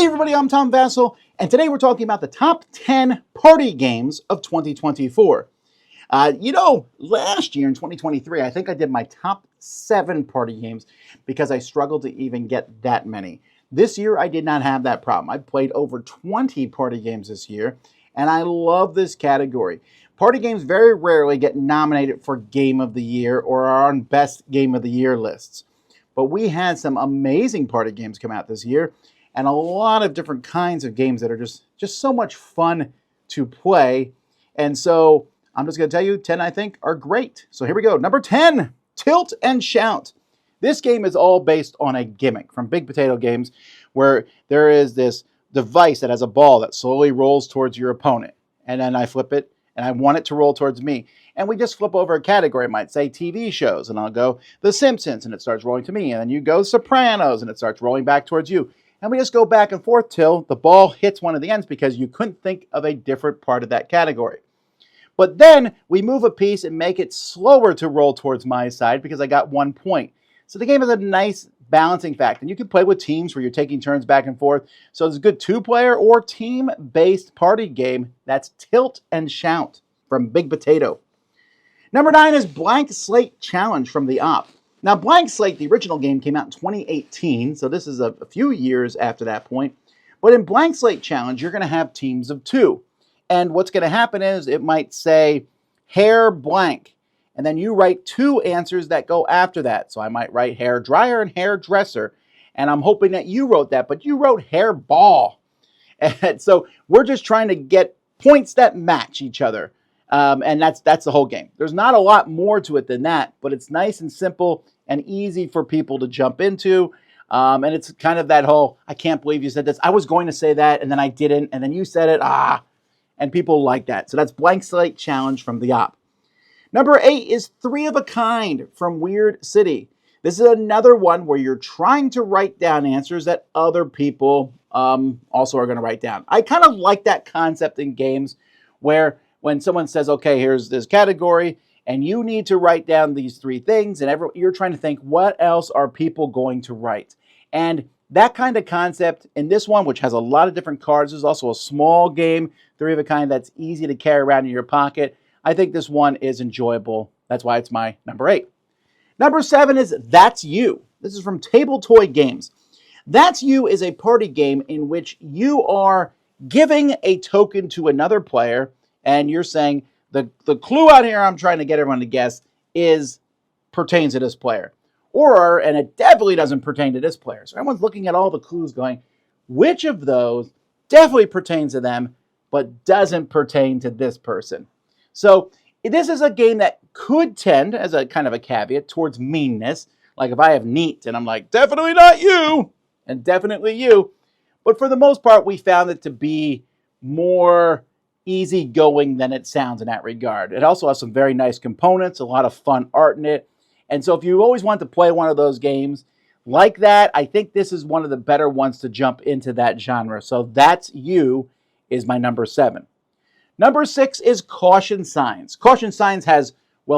Hey everybody, I'm Tom Vasel, and today we're talking about the top 10 party games of 2024. Last year in 2023, I think I did my top 7 party games because I struggled to even get that many. This year, I did not have that problem. I played over 20 party games this year, and I love this category. Party games very rarely get nominated for Game of the Year or are on Best Game of the Year lists. But we had some amazing party games come out this year, and a lot of different kinds of games that are just so much fun to play. And so I'm just going to tell you 10 I think are great. So here we go. Number 10, Tilt and Shout. This game is all based on a gimmick from Big Potato Games where there is this device that has a ball that slowly rolls towards your opponent. And then I flip it and I want it to roll towards me. And we just flip over a category. It might say TV shows and I'll go The Simpsons and it starts rolling to me. And then you go Sopranos and it starts rolling back towards you. And we just go back and forth till the ball hits one of the ends because you couldn't think of a different part of that category. But then we move a piece and make it slower to roll towards my side because I got 1 point. So the game has a nice balancing fact. And you can play with teams where you're taking turns back and forth. So it's a good 2-player or team-based party game. That's Tilt and Shout from Big Potato. Number 9 is Blank Slate Challenge from the Op. Now, Blank Slate, the original game, came out in 2018, so this is a few years after that point. But in Blank Slate Challenge, you're going to have teams of 2. And what's going to happen is it might say hair blank, and then you write 2 answers that go after that. So I might write hair dryer and hair dresser, and I'm hoping that you wrote that, but you wrote hair ball. And so we're just trying to get points that match each other. And that's the whole game. There's not a lot more to it than that, but it's nice and simple and easy for people to jump into. And it's kind of that whole, I can't believe you said this. I was going to say that, and then I didn't, and then you said it. And people like that. So that's Blank Slate Challenge from the Op. Number 8 is 3 of a Kind from Weird City. This is another one where you're trying to write down answers that other people also are going to write down. I kind of like that concept in games where when someone says, okay, here's this category, and you need to write down these 3 things, and you're trying to think, what else are people going to write? And that kind of concept in this one, which has a lot of different cards, is also a small game, 3 of a Kind, that's easy to carry around in your pocket. I think this one is enjoyable. That's why it's my number 8. Number 7 is That's You. This is from Table Toy Games. That's You is a party game in which you are giving a token to another player, and you're saying, the clue out here I'm trying to get everyone to guess pertains to this player. And it definitely doesn't pertain to this player. So everyone's looking at all the clues going, which of those definitely pertains to them, but doesn't pertain to this person? So this is a game that could tend, as a kind of a caveat, towards meanness. Like if I have neat and I'm like, definitely not you, and definitely you. But for the most part, we found it to be more easygoing than it sounds in that regard. It also has some very nice components, a lot of fun art in it. And so if you always want to play one of those games like that, I think this is one of the better ones to jump into that genre. So That's You is my number 7. Number 6 is Caution Signs. Caution Signs has,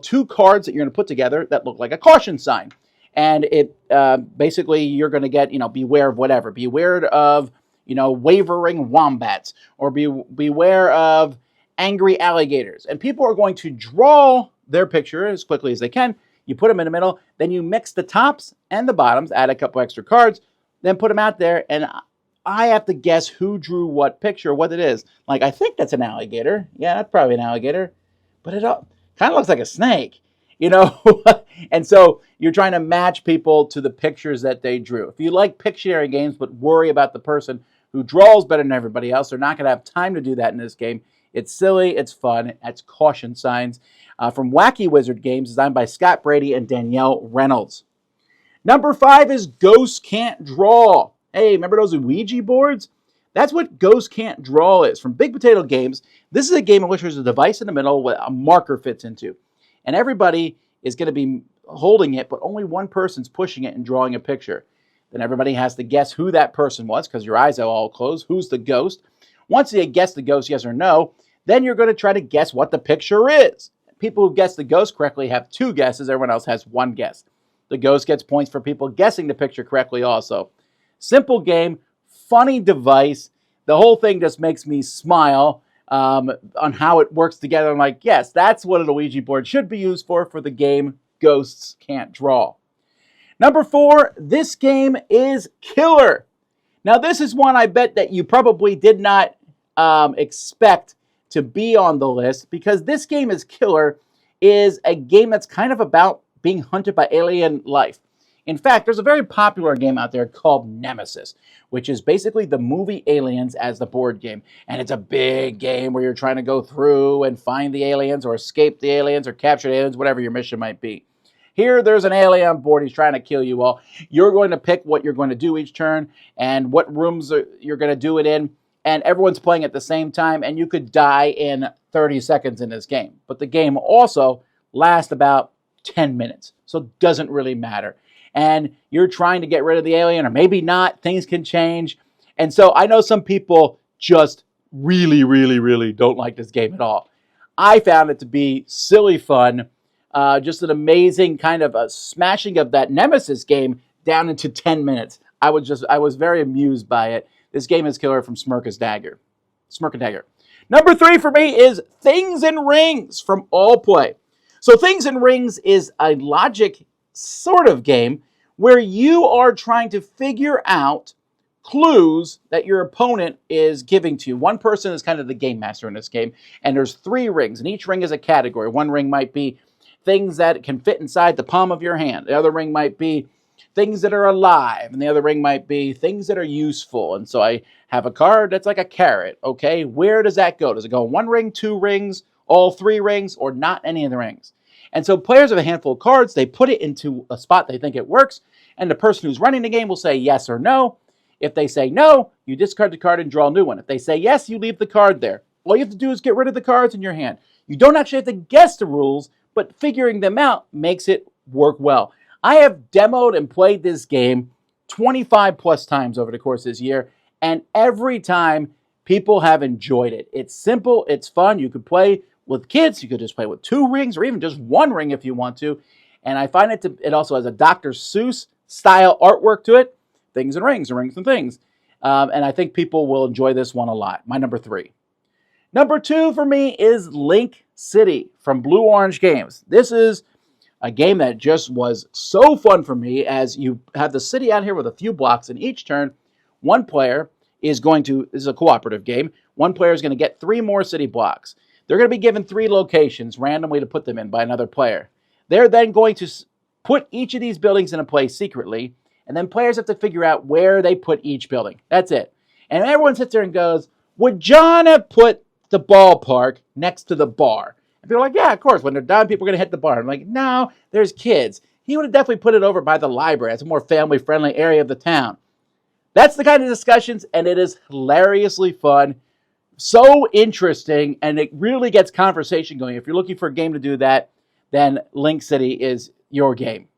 2 cards that you're going to put together that look like a caution sign. And it basically you're going to get, beware of whatever. Beware of wavering wombats, or beware of angry alligators. And people are going to draw their picture as quickly as they can. You put them in the middle, then you mix the tops and the bottoms, add a couple extra cards, then put them out there, and I have to guess who drew what picture, what it is. Like, I think that's an alligator. Yeah, that's probably an alligator. But it kind of looks like a snake, And so you're trying to match people to the pictures that they drew. If you like Pictionary games but worry about the person who draws better than everybody else, they're not going to have time to do that in this game. It's silly. It's fun. That's Caution Signs from Wacky Wizard Games, designed by Scott Brady and Danielle Reynolds. Number 5 is Ghosts Can't Draw. Hey, remember those Ouija boards? That's what Ghosts Can't Draw is. From Big Potato Games, this is a game in which there's a device in the middle where a marker fits into. And everybody is going to be holding it, but only one person's pushing it and drawing a picture. Then everybody has to guess who that person was, because your eyes are all closed. Who's the ghost? Once you guess the ghost, yes or no, then you're going to try to guess what the picture is. People who guess the ghost correctly have 2 guesses. Everyone else has 1 guess. The ghost gets points for people guessing the picture correctly also. Simple game, funny device. The whole thing just makes me smile on how it works together. I'm like, yes, that's what a Ouija board should be used for the game Ghosts Can't Draw. Number 4, this game is killer. Now, this is one I bet that you probably did not expect to be on the list, because this game is killer is a game that's kind of about being hunted by alien life. In fact, there's a very popular game out there called Nemesis, which is basically the movie Aliens as the board game. And it's a big game where you're trying to go through and find the aliens or escape the aliens or capture the aliens, whatever your mission might be. Here, there's an alien on board. He's trying to kill you all. You're going to pick what you're going to do each turn and what rooms you're going to do it in. And everyone's playing at the same time, and you could die in 30 seconds in this game. But the game also lasts about 10 minutes, so it doesn't really matter. And you're trying to get rid of the alien, or maybe not. Things can change. And so I know some people just really, really, really don't like this game at all. I found it to be silly fun. Just an amazing kind of a smashing of that Nemesis game down into 10 minutes. I was very amused by it. This game is killer from Smirk and Dagger. Number 3 for me is Things and Rings from All Play. So Things and Rings is a logic sort of game where you are trying to figure out clues that your opponent is giving to you. One person is kind of the game master in this game, and there's 3 rings, and each ring is a category. One ring might be things that can fit inside the palm of your hand. The other ring might be things that are alive, and the other ring might be things that are useful. And so I have a card that's like a carrot. Okay, where does that go? Does it go in 1 ring, 2 rings, all 3 rings, or not any of the rings? And so players have a handful of cards. They put it into a spot they think it works, and the person who's running the game will say yes or no. If they say no, you discard the card and draw a new one. If they say yes, you leave the card there. All you have to do is get rid of the cards in your hand. You don't actually have to guess the rules, but figuring them out makes it work well. I have demoed and played this game 25 plus times over the course of this year, and every time people have enjoyed it. It's simple, it's fun. You could play with kids, you could just play with 2 rings or even just 1 ring if you want to. And I find it also has a Dr. Seuss style artwork to it. Things and rings and things. And I think people will enjoy this one a lot. My number 3. Number 2 for me is Link City from Blue Orange Games. This is a game that just was so fun for me, as you have the city out here with a few blocks, and each turn, one player is going to, this is a cooperative game, one player is going to get 3 more city blocks. They're going to be given 3 locations randomly to put them in by another player. They're then going to put each of these buildings in a place secretly, and then players have to figure out where they put each building. That's it. And everyone sits there and goes, would John have put the ballpark next to the bar? And people are like, yeah, of course. When they're done, people are going to hit the bar. I'm like, no, there's kids. He would have definitely put it over by the library. It's a more family-friendly area of the town. That's the kind of discussions, and it is hilariously fun. So interesting, and it really gets conversation going. If you're looking for a game to do that, then Link City is your game.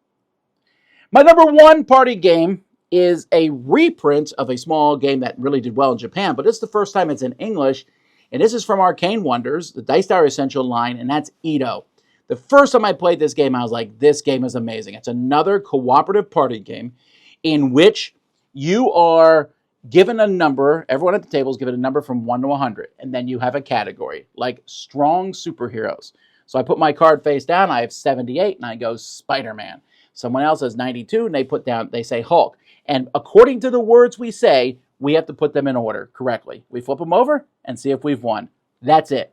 My number 1 party game is a reprint of a small game that really did well in Japan, but it's the first time it's in English, and this is from Arcane Wonders, the Dice Tower Essential line, and that's Ito. The first time I played this game, I was like, this game is amazing. It's another cooperative party game in which you are given a number, everyone at the table is given a number from 1 to 100, and then you have a category, like strong superheroes. So I put my card face down, I have 78, and I go Spider-Man. Someone else has 92, and they say Hulk. And according to the words we say, we have to put them in order correctly. We flip them over and see if we've won. That's it.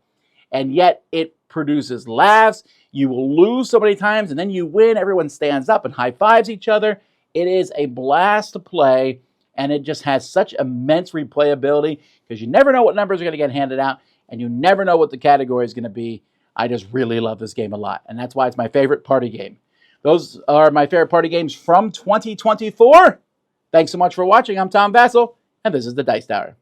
And yet it produces laughs. You will lose so many times, and then you win. Everyone stands up and high-fives each other. It is a blast to play, and it just has such immense replayability because you never know what numbers are going to get handed out, and you never know what the category is going to be. I just really love this game a lot, and that's why it's my favorite party game. Those are my favorite party games from 2024. Thanks so much for watching. I'm Tom Vasel, and this is the Dice Tower.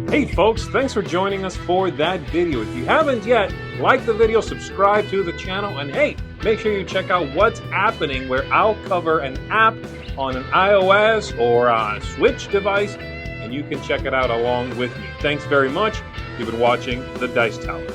Hey folks, thanks for joining us for that video. If you haven't yet, like the video, subscribe to the channel, and hey, make sure you check out what's happening, where I'll cover an app on an iOS or a Switch device, and you can check it out along with me. Thanks very much. You've been watching The Dice Tower.